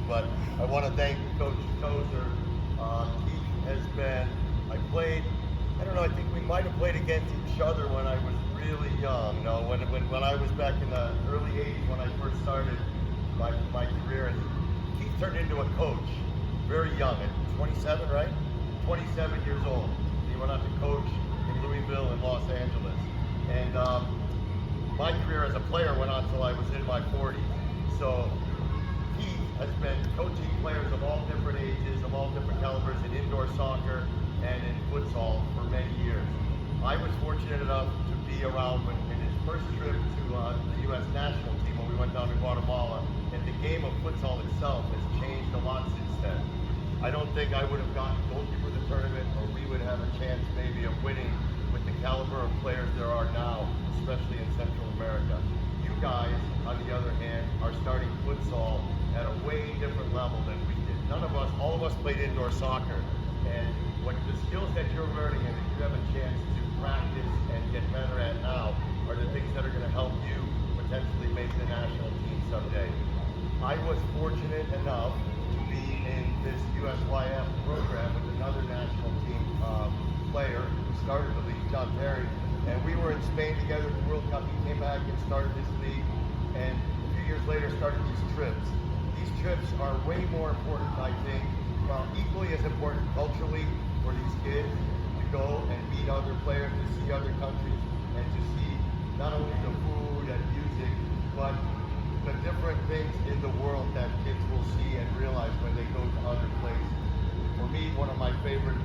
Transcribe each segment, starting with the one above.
but I want to thank Coach Tozer. He has been, I don't know, I think we might have played against each other when I was really young. You know, when I was back in the early 80s when I first started my career. And Keith turned into a coach very young, at 27, right? 27 years old. He went on to coach in Louisville and Los Angeles. And my career as a player went on until I was in my 40s. So he has been coaching players of all different ages, of all different calibers in indoor soccer and in futsal for many years. I was fortunate enough to be around in his first trip to the U.S. national team when we went down to Guatemala, and the game of futsal itself has changed a lot since then. I don't think I would have gotten goalkeeper of the tournament, or we would have a chance maybe of winning with the caliber of players there are now, especially in Central America. You guys, on the other hand, are starting futsal at a way different level than we did. All of us played indoor soccer, and what the skills that you're learning and that you have a chance to practice and get better at now are the things that are going to help you potentially make the national team someday. I was fortunate enough to be in this USYF program with another national team player who started the league, John Perry, and we were in Spain together at the World Cup. He came back and started this league, and a few years later started these trips. These trips are way more important, I think, equally as important culturally for these kids to go and meet other players, to see other countries, and to see not only the food and music, but the different things in the world that kids will see and realize when they go to other places. For me, one of my favorite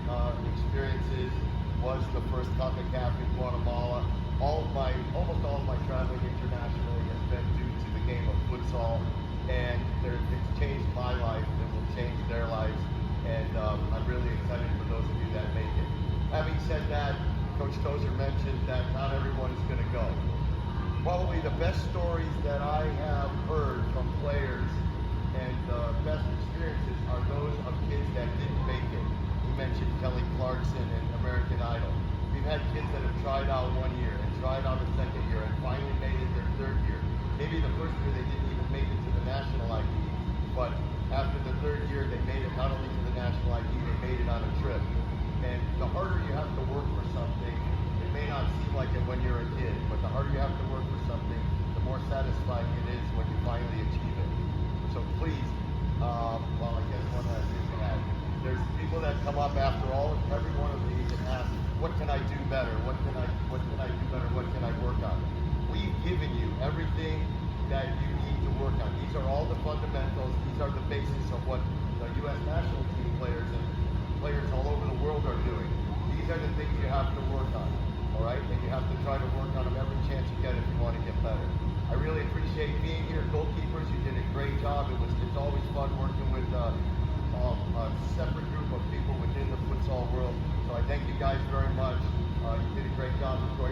experiences was the first CONCACAF in Guatemala. Almost all of my traveling internationally has been due to the game of futsal, and it's changed my life. It will change their lives, and I'm really excited for those of you that make it. Having said that, Coach Tozer mentioned that not everyone is going to go. Probably the best stories that I have heard from players and the best experiences are those of kids that didn't make it. You mentioned Kelly Clarkson and American Idol. We've had kids that have tried out 1 year and tried out a second year and finally made it their third year. Maybe the first year they didn't even make it to the national ID, but after the third year they made it not only to the national ID, they made it on a trip. And the harder you have to work for something, it may not seem like it when you're a kid, but the harder you have to work for something, the more satisfying it is when you finally achieve it. So please, well, I guess one last thing to add. There's people that come up after every one of these and ask, what can I do better? What can I do better? What can I work on? We've given you everything that you need to work on. These are all the fundamentals. These are the basis of what the U.S. national team players and players all over the world are doing. These are the things you have to work on, all right? And you have to try to work on them every chance you get if you want to get better. I really appreciate being here. Goalkeepers, you did a great job. It's always fun working with a separate group of people within the futsal world. So I thank you guys very much. You did a great job. Enjoy